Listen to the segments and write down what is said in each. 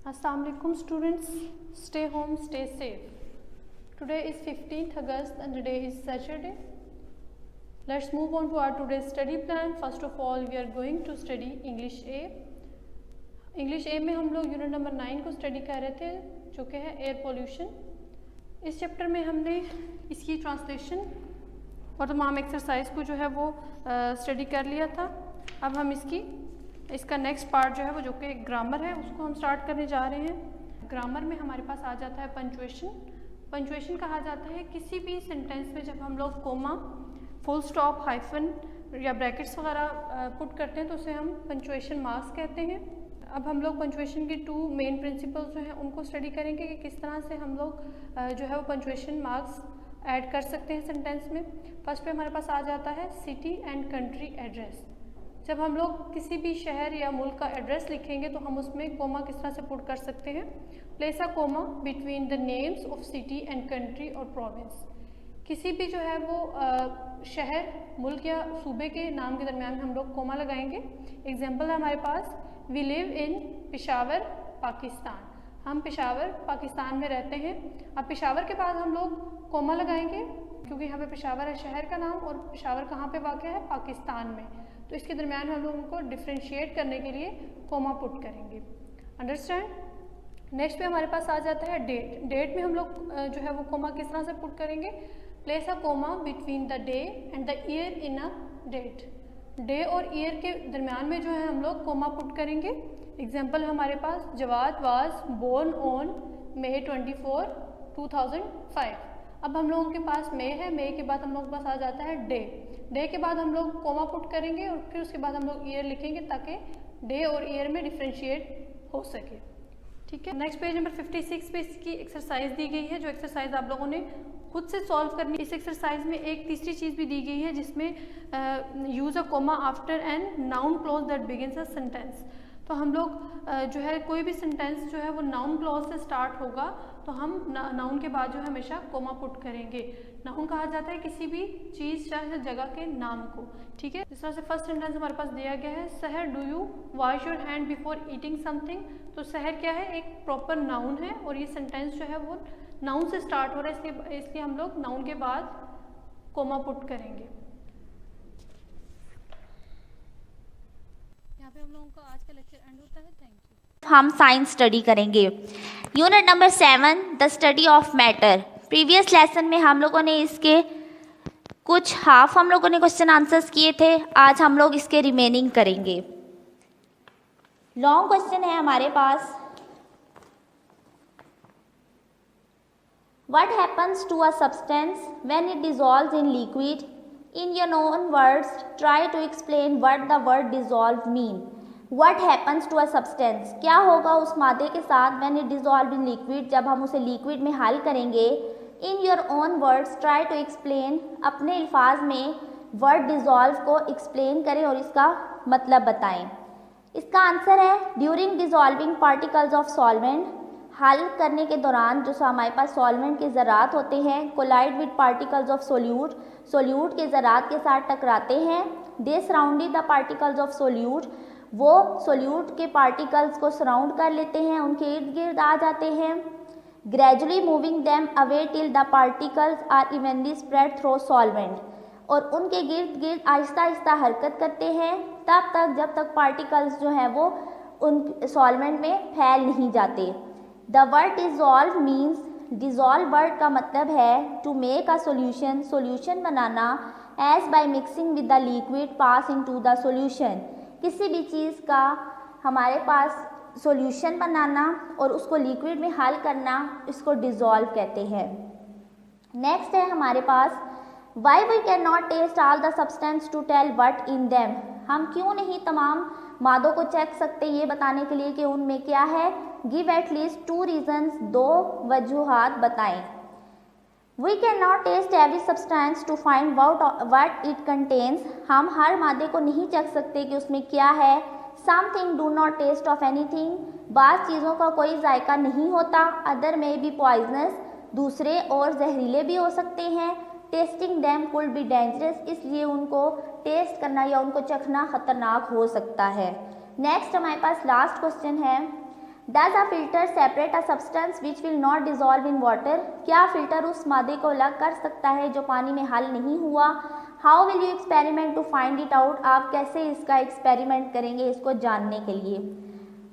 Assalamu alaikum students, stay home, stay safe. Today is 15th August and today is Saturday. Let's move on to our today's study plan. First of all, we are going to study English A. English A में हम लोग unit number 9 को study कर रहे थे जो कि है एयर पोल्यूशन। इस चैप्टर में हमने इसकी ट्रांसलेशन और तमाम एक्सरसाइज को जो है वो स्टडी कर लिया था। अब हम इसका नेक्स्ट पार्ट जो है वो जो कि ग्रामर है उसको हम स्टार्ट करने जा रहे हैं। ग्रामर में हमारे पास आ जाता है पंचुएशन। पंचुएशन कहा जाता है किसी भी सेंटेंस में जब हम लोग कोमा, फुल स्टॉप, हाइफन या ब्रैकेट्स वगैरह पुट करते हैं तो उसे हम पंचुएशन मार्क्स कहते हैं। अब हम लोग पंचुएशन की 2 मेन प्रिंसिपल्स जो हैं उनको स्टडी करेंगे कि किस तरह से हम लोग जो है वो पंचुएशन मार्क्स ऐड कर सकते हैं सेंटेंस में। फर्स्ट पे हमारे पास आ जाता है सिटी एंड कंट्री एड्रेस। जब हम लोग किसी भी शहर या मुल्क का एड्रेस लिखेंगे तो हम उसमें कोमा किस तरह से पुट कर सकते हैं। Place a comma between the names of city and country और प्रोविंस। किसी भी जो है वो शहर, मुल्क या सूबे के नाम के दरमियान में हम लोग कोमा लगाएंगे। एग्जाम्पल है हमारे पास, we live in Peshawar Pakistan. हम पेशावर पाकिस्तान में रहते हैं। अब पेशावर के बाद हम लोग कोमा लगाएंगे क्योंकि यहाँ पे पेशावर है शहर का नाम और पेशावर कहाँ पे वाक़ है, पाकिस्तान में। तो इसके दरमियान हम लोग उनको डिफ्रेंशिएट करने के लिए कोमा पुट करेंगे। अंडरस्टैंड। नेक्स्ट पे हमारे पास आ जाता है डेट। डेट में हम लोग जो है वो कोमा किस तरह से पुट करेंगे। Place a comma between the day and the year in a date. Day और ईयर के दरमियान में जो है हम लोग कोमा पुट करेंगे। एग्जाम्पल हमारे पास, Jawad was born on May 24, 2005। अब हम लोगों के पास मे है, मे के बाद हम लोगों के पास आ जाता है डे। डे के बाद हम लोग कोमा पुट करेंगे और फिर उसके बाद हम लोग ईयर लिखेंगे ताकि डे और ईयर में डिफ्रेंशिएट हो सके। ठीक है। नेक्स्ट पेज नंबर 56 पे इसकी एक्सरसाइज दी गई है जो एक्सरसाइज आप लोगों ने खुद से सॉल्व करनी। इस एक्सरसाइज में एक तीसरी चीज़ भी दी गई है जिसमें use a comma after an noun clause that begins a sentence. तो हम लोग जो है कोई भी सेंटेंस जो है वो नाउन क्लॉज से स्टार्ट होगा तो हम नाउन के बाद जो है हमेशा कोमा पुट करेंगे। नाउन कहा जाता है किसी भी चीज़ चाहे जगह के नाम को। ठीक है। इस तरह से फर्स्ट सेंटेंस हमारे पास दिया गया है, सहर do you wash your hand before eating something. तो सहर क्या है, एक प्रॉपर नाउन है और ये सेंटेंस जो है वो नाउन से स्टार्ट हो रहा है, इसलिए हम लोग नाउन के बाद कोमा पुट करेंगे। यहाँ पे हम लोगों का आज का लेक्चर एंड होता है। Thank you. हम साइंस स्टडी करेंगे। Unit number 7, the study of matter. Previous lesson में हम लोगों ने इसके कुछ हाफ हम लोगों ने क्वेश्चन आंसर्स किए थे। आज हम लोग इसके रिमेनिंग करेंगे। लॉन्ग क्वेश्चन है हमारे पास। What happens to a substance when it dissolves in liquid? In your own words, try to explain what the word dissolve mean. What happens to a substance? क्या होगा उस मादे के साथ when it dissolve in liquid, जब हम उसे liquid में हल करेंगे। In your own words, try to explain, अपने अल्फाज में word dissolve को explain करें और इसका मतलब बताएं। इसका आंसर है during dissolving particles of solvent, हल करने के दौरान जो हमारे पास सॉल्वेंट के ज़रात होते हैं, collide with particles of solute, solute के ज़रात के साथ टकराते हैं। They surrounded the particles of solute, वो सोल्यूट के पार्टिकल्स को सराउंड कर लेते हैं, उनके इर्द गिर्द आ जाते हैं। Gradually moving them away till the particles are evenly spread through solvent, और उनके गिर्द गिर्द आहिस्ता आहिस्ता हरकत करते हैं तब तक जब तक पार्टिकल्स जो हैं वो उन सॉल्वेंट में फैल नहीं जाते। The word dissolve means, dissolve word का मतलब है to make a solution, solution बनाना। As by mixing with the liquid pass into the solution, किसी भी चीज़ का हमारे पास सोल्यूशन बनाना और उसको लिक्विड में हल करना, इसको डिज़ोल्व कहते हैं। नेक्स्ट है हमारे पास, why we can not test all the substance to tell what in them. हम क्यों नहीं तमाम मादों को चेक सकते ये बताने के लिए कि उनमें क्या है। गिव एट लीस्ट 2 रीजन्स, 2 वजूहात बताएं। We can not test every substance to find what it contains, हम हर मादे को नहीं चख सकते कि उसमें क्या है। Something do not taste of anything, बाज़ चीज़ों का कोई जायका नहीं होता। अदर में बी पॉइजनस, दूसरे और जहरीले भी हो सकते हैं। Testing them could be dangerous, इसलिए उनको टेस्ट करना या उनको चखना ख़तरनाक हो सकता है। नेक्स्ट हमारे पास लास्ट क्वेश्चन है, does a filter separate a substance which will not dissolve in water, क्या फिल्टर उस मादे को अलग कर सकता है जो पानी में हल नहीं हुआ। How will you experiment to find it out, आप कैसे इसका एक्सपेरिमेंट करेंगे इसको जानने के लिए।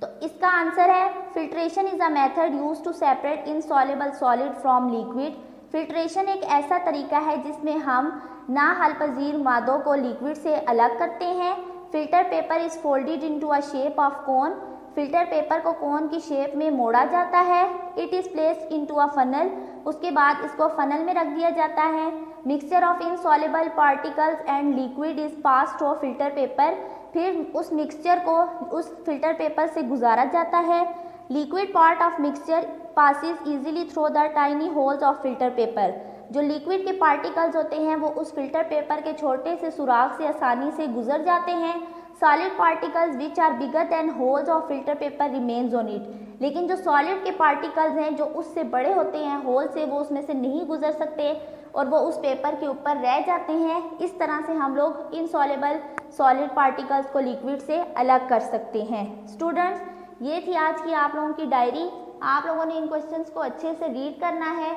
तो इसका आंसर है filtration is a method use to separate insoluble solid from liquid. Filtration एक ऐसा तरीका है जिसमें हम ना हल पजीर मादों को लिक्विड से अलग करते हैं। Filter paper is folded into a shape of cone, filter paper को कोन की शेप में मोड़ा जाता है। It is placed into a funnel, उसके बाद इसको फनल में रख दिया जाता है। Mixture of insoluble particles and liquid is pass through filter paper, फिर उस मिक्सचर को उस फिल्टर पेपर से गुजारा जाता है। Liquid part of mixture passes easily through the tiny holes of filter paper, जो लिक्विड के पार्टिकल्स होते हैं वो उस फिल्टर पेपर के छोटे से सुराख से आसानी से गुजर जाते हैं। Solid particles which are bigger than holes of filter paper remains on it, लेकिन जो सॉलिड के पार्टिकल्स हैं जो उससे बड़े होते हैं होल से, वो उसमें से नहीं गुजर सकते और वो उस पेपर के ऊपर रह जाते हैं। इस तरह से हम लोग इनसॉल्युबल सॉलिड पार्टिकल्स को लिक्विड से अलग कर सकते हैं। स्टूडेंट्स, ये थी आज की आप लोगों की डायरी। आप लोगों ने इन क्वेश्चंस को अच्छे से रीड करना है।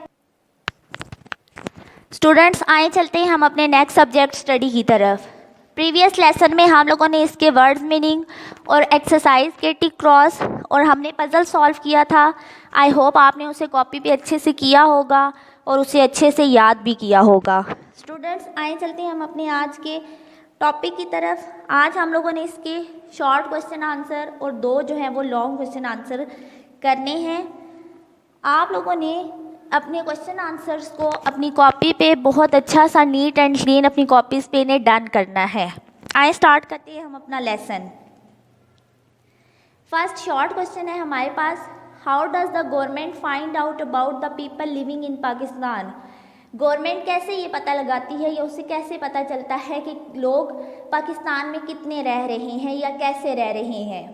स्टूडेंट्स, आए चलते हैं हम अपने नेक्स्ट सब्जेक्ट स्टडी की तरफ। प्रीवियस लेसन में हम लोगों ने इसके वर्ड्स मीनिंग और एक्सरसाइज के टिक क्रॉस और हमने पजल सॉल्व किया था। आई होप आपने उसे कॉपी पे अच्छे से किया होगा और उसे अच्छे से याद भी किया होगा। स्टूडेंट्स, आए चलते हैं हम अपने आज के टॉपिक की तरफ। आज हम लोगों ने इसके शॉर्ट क्वेश्चन आंसर और 2 जो हैं वो लॉन्ग क्वेश्चन आंसर करने हैं। आप लोगों ने अपने क्वेश्चन आंसर्स को अपनी कॉपी पे बहुत अच्छा सा नीट एंड क्लीन अपनी कॉपीज़ पे इन्हें डन करना है। आए स्टार्ट करते हैं हम अपना लेसन। फर्स्ट शॉर्ट क्वेश्चन है हमारे पास, how does the government find out about the people living in Pakistan. Government कैसे ये पता लगाती है या उसे कैसे पता चलता है कि लोग पाकिस्तान में कितने रह रहे हैं या कैसे रह रहे हैं।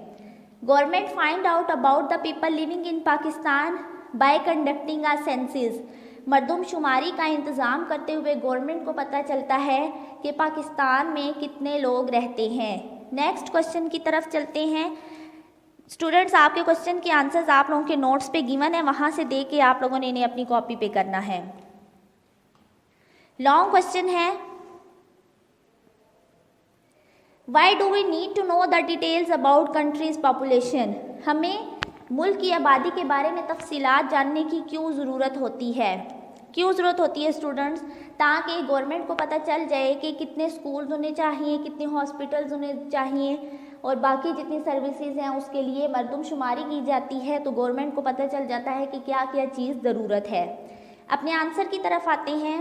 Government find out about the people living in Pakistan by conducting a census, मरदमशुमारी का इंतज़ाम करते हुए गवर्नमेंट को पता चलता है कि पाकिस्तान में कितने लोग रहते हैं। नेक्स्ट क्वेश्चन की तरफ चलते हैं। स्टूडेंट्स, आपके क्वेश्चन के आंसर्स आप लोगों के नोट्स पे गिवन है, वहाँ से देख के आप लोगों ने इन्हें अपनी कॉपी पे करना है। लॉन्ग क्वेश्चन है, why do we need to know the details about countries population, हमें मुल्क की आबादी के बारे में तफसीलात जानने की क्यों ज़रूरत होती है। क्यों ज़रूरत होती है स्टूडेंट्स, ताकि गवर्नमेंट को पता चल जाए कि कितने स्कूल्स होने चाहिए, कितने हॉस्पिटल्स होने चाहिए और बाकी जितनी सर्विसेज हैं उसके लिए मरदमशुमारी की जाती है, तो गवर्नमेंट को पता चल जाता है कि क्या क्या चीज़ ज़रूरत है। अपने आंसर की तरफ आते हैं।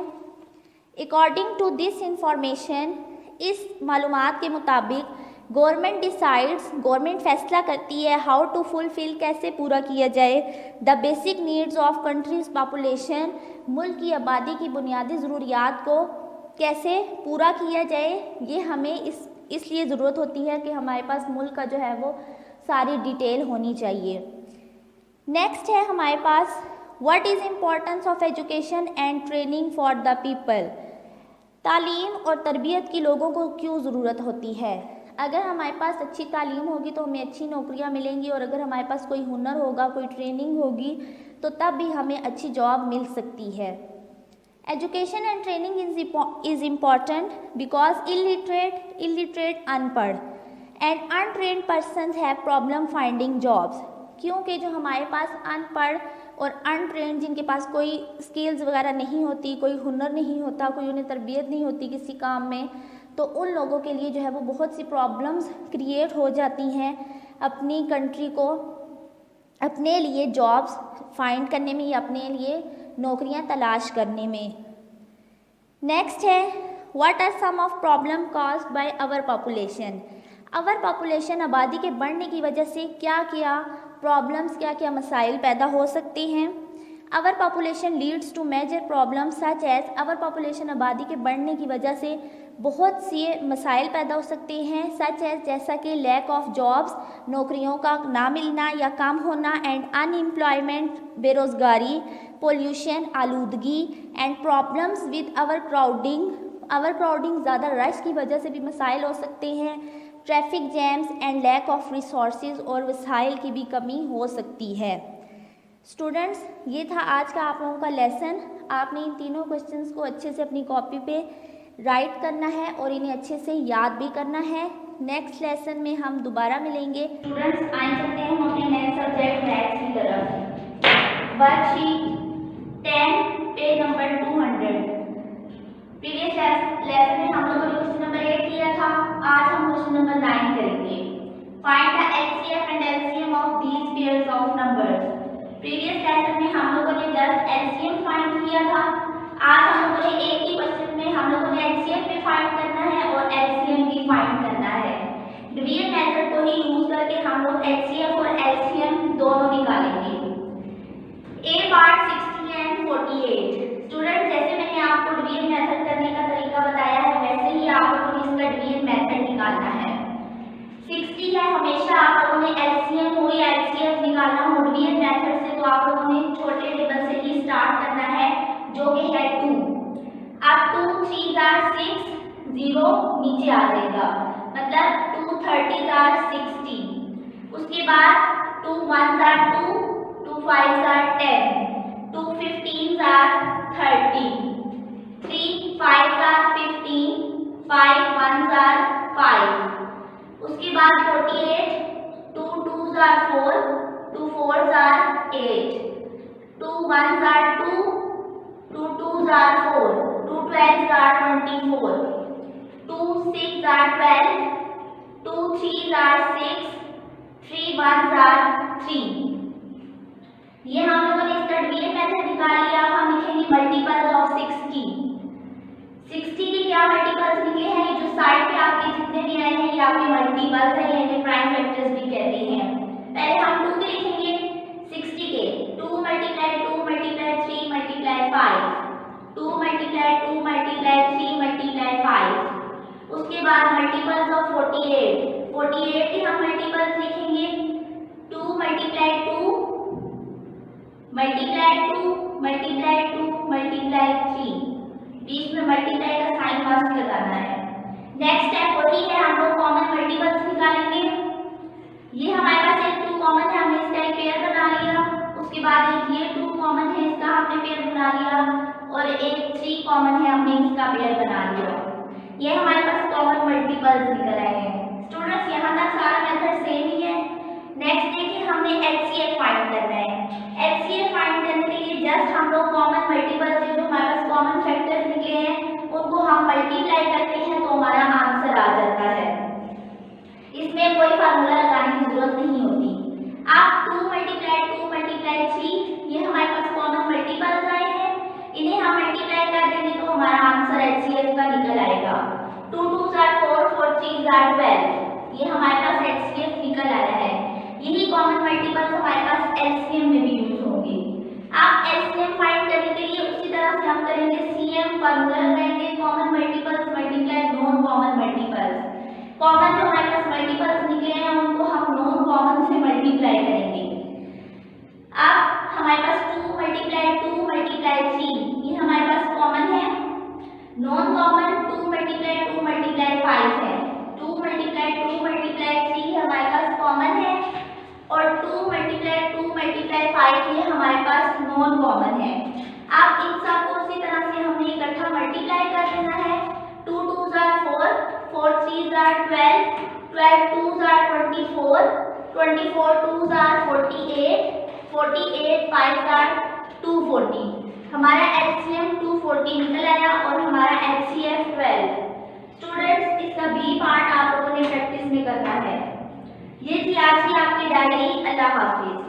अकॉर्डिंग टू दिस इंफॉर्मेशन, इस मालूमात के मुताबिक गवर्नमेंट डिसाइड्स, गवर्नमेंट फैसला करती है हाउ टू फुलफिल, कैसे पूरा किया जाए the basic needs of countries population, मुल्क की आबादी की बुनियादी ज़रूरियात को कैसे पूरा किया जाए। ये हमें इसलिए ज़रूरत होती है कि हमारे पास मुल्क का जो है वो सारी डिटेल होनी चाहिए। नेक्स्ट है हमारे पास, what is importance of education and training for the people, तालीम और तरबियत की लोगों को क्यों ज़रूरत होती है। अगर हमारे पास अच्छी तालीम होगी तो हमें अच्छी नौकरियां मिलेंगी और अगर हमारे पास कोई हुनर होगा, कोई ट्रेनिंग होगी तो तब भी हमें अच्छी जॉब मिल सकती है। Education and training is important because illiterate अनपढ़ and untrained person have problem finding jobs, क्योंकि जो हमारे पास अनपढ़ और अनट्रेन्ड, जिनके पास कोई स्किल्स वगैरह नहीं होती, कोई हुनर नहीं होता, कोई उन्हें तरबियत नहीं होती किसी काम में, तो उन लोगों के लिए जो है वो बहुत सी प्रॉब्लम्स क्रिएट हो जाती हैं अपनी कंट्री को अपने लिए जॉब्स फाइंड करने में या अपने लिए नौकरियां तलाश करने में। नेक्स्ट है, what are some of problem caused by our population, our population आबादी के बढ़ने की वजह से क्या क्या प्रॉब्लम्स, क्या क्या मसाइल पैदा हो सकते हैं। Our population leads to major problems such as, our population आबादी के बढ़ने की वजह से बहुत सी मसाइल पैदा हो सकते हैं, सच एज जैसा कि लैक ऑफ जॉब्स, नौकरियों का ना मिलना या कम होना, एंड अनएम्प्लॉयमेंट, बेरोज़गारी, पोल्यूशन, आलूदगी, and problems with our crowding, ज़्यादा रश की वजह से भी मसाइल हो सकते हैं, traffic jams and lack of resources और वसाइल की भी कमी हो सकती है। स्टूडेंट्स, ये था आज का आप लोगों का लेसन। आपने इन तीनों क्वेश्चंस को अच्छे से अपनी कॉपी पे राइट करना है और इन्हें अच्छे से याद भी करना है। नेक्स्ट लेसन में हम दोबारा मिलेंगे। स्टूडेंट्स, आइए चलते हैं हम अपने नेक्स्ट सब्जेक्ट मैथ्स की तरफ। Worksheet 10 page number 200। Previous lesson में हम लोगों ने क्वेश्चन नंबर 8 किया था। आज हम क्वेश्चन नंबर 9 करेंगे। Find the HCF and LCM of these pairs of numbers. Previous lesson में हम लोगों ने जस्ट एलसीएम फाइंड किया था। आज हम लोगों ने एक ही क्वेश्चन में हम लोगों ने एचसीएफ भी फाइंड करना है और एलसीएम भी फाइंड करना है। डिवीजन मेथड को ही यूज करके हम लोग एचसीएफ और एलसीएम दोनों निकालेंगे। ए पार्ट 60 एंड 48। स्टूडेंट, जैसे मैंने आपको डिवीजन मेथड करने का तरीका बताया है वैसे ही आप लोगों ने इसका डिवीजन मेथड निकालना है। 60 है, हमेशा आप लोगों ने एलसीएम हो या एचसीएफ निकालना हो डिवीजन मेथड से, तो आप लोगों ने छोटे टेबल से ही स्टार्ट करना है जो कि है 2। अब 2 3 6 0 नीचे आ जाएगा, मतलब 2 30 60। उसके बाद 2 1 2, 2 5 10, 2 15 30, 3 5 15, 5 1 5। उसके बाद 48, 2 2 4, 2 4 8, 2 1 2, 2 2 4, 2 12 24, 2 6 12, 2 3 6, 3 1 3। ये हम लोगों ने इसका डिवीजन मेथड निकाल लिया। हम लिखेंगे मल्टीपल्स ऑफ 60। 60 के क्या मल्टीपल्स निकले हैं? जो साइड पे आपके जितने भी आए हैं ये आपके मल्टीपल्स हैं, यानी प्राइम फैक्टर्स भी कहते हैं। पहले हम 2 के लिखेंगे 60 के। 2 × 2 × 3 × 5, 2 × 2 × 3 × 5। उसके बाद मल्टीपल्स ऑफ 48। 48 के हम मल्टीपल्स लिखेंगे 2 × 2 × 2 × 2 × 3। बीच में मल्टीप्लाई का साइन मस्ट लगाना है। नेक्स्ट स्टेप होती है हम लोग कॉमन मल्टीपल्स निकालेंगे। ये हमारे पास एक 2 कॉमन है, हमने इसका एक पेयर बना लिया। उसके बाद एक ये 2 कॉमन है, इसका हमने पेयर बना लिया और एक 3 कॉमन है, हमने इसका पेयर बना लिया। ये हमारे पास कॉमन मल्टीपल्स निकल आए हैं। स्टूडेंट्स, यहाँ तक सारा मेथड सेम ही है। नेक्स्ट देखिए, हमने एचसीएफ फाइंड करना है। एचसीएफ फाइंड करने के लिए जस्ट हम लोग कॉमन मल्टीपल्स जो हमारे पास कॉमन फैक्टर्स निकले हैं उनको हम मल्टीप्लाई करते हैं तो हमारा आंसर आ जाता है। इसमें कोई फार्मूला लगाने की जरूरत नहीं होती। अब 2 × 3 ये हमारे पास कॉमन मल्टीपल्स आए हैं, इन्हें हम मल्टीप्लाई कर देंगे तो हमारा आंसर एचसीएफ का निकल आएगा। 2 2 4, 4 3 12, ये हमारे पास एचसीएफ निकल आया है। यही कॉमन मल्टीपल्स हमारे पास एलसीएम में भी यूज होंगे। आप एलसीएम फाइंड करने के लिए उसी तरह से हम करेंगे सीएम फार्मूला लगाएंगे, common multiples multiply non common multiples. Common जो हमारे पास मल्टीपल्स निकले हैं उनको हम नॉन कॉमन से मल्टीप्लाई करेंगे। अब हमारे पास 2 × 2 × 3 ये हमारे पास कॉमन है। नॉन कॉमन 2 × 2 × 5 है। 2 × 2 × 3 हमारे पास कॉमन है और 2 × 2 × 5 ये हमारे पास नॉन कॉमन है। अब इन सबको उसी तरह से हमने इकट्ठा मल्टीप्लाई कर देना है। 2 2 4, 4 3 12, 12 2 24, 24 2 48, 48 5 240। हमारा एचसीएम 240 निकल आया और हमारा एचसीएफ 12। स्टूडेंट्स, इसका बी पार्ट आप लोगों ने प्रैक्टिस में करना है। ये थी आज की आपकी डायरी। अल्लाह हाफिज।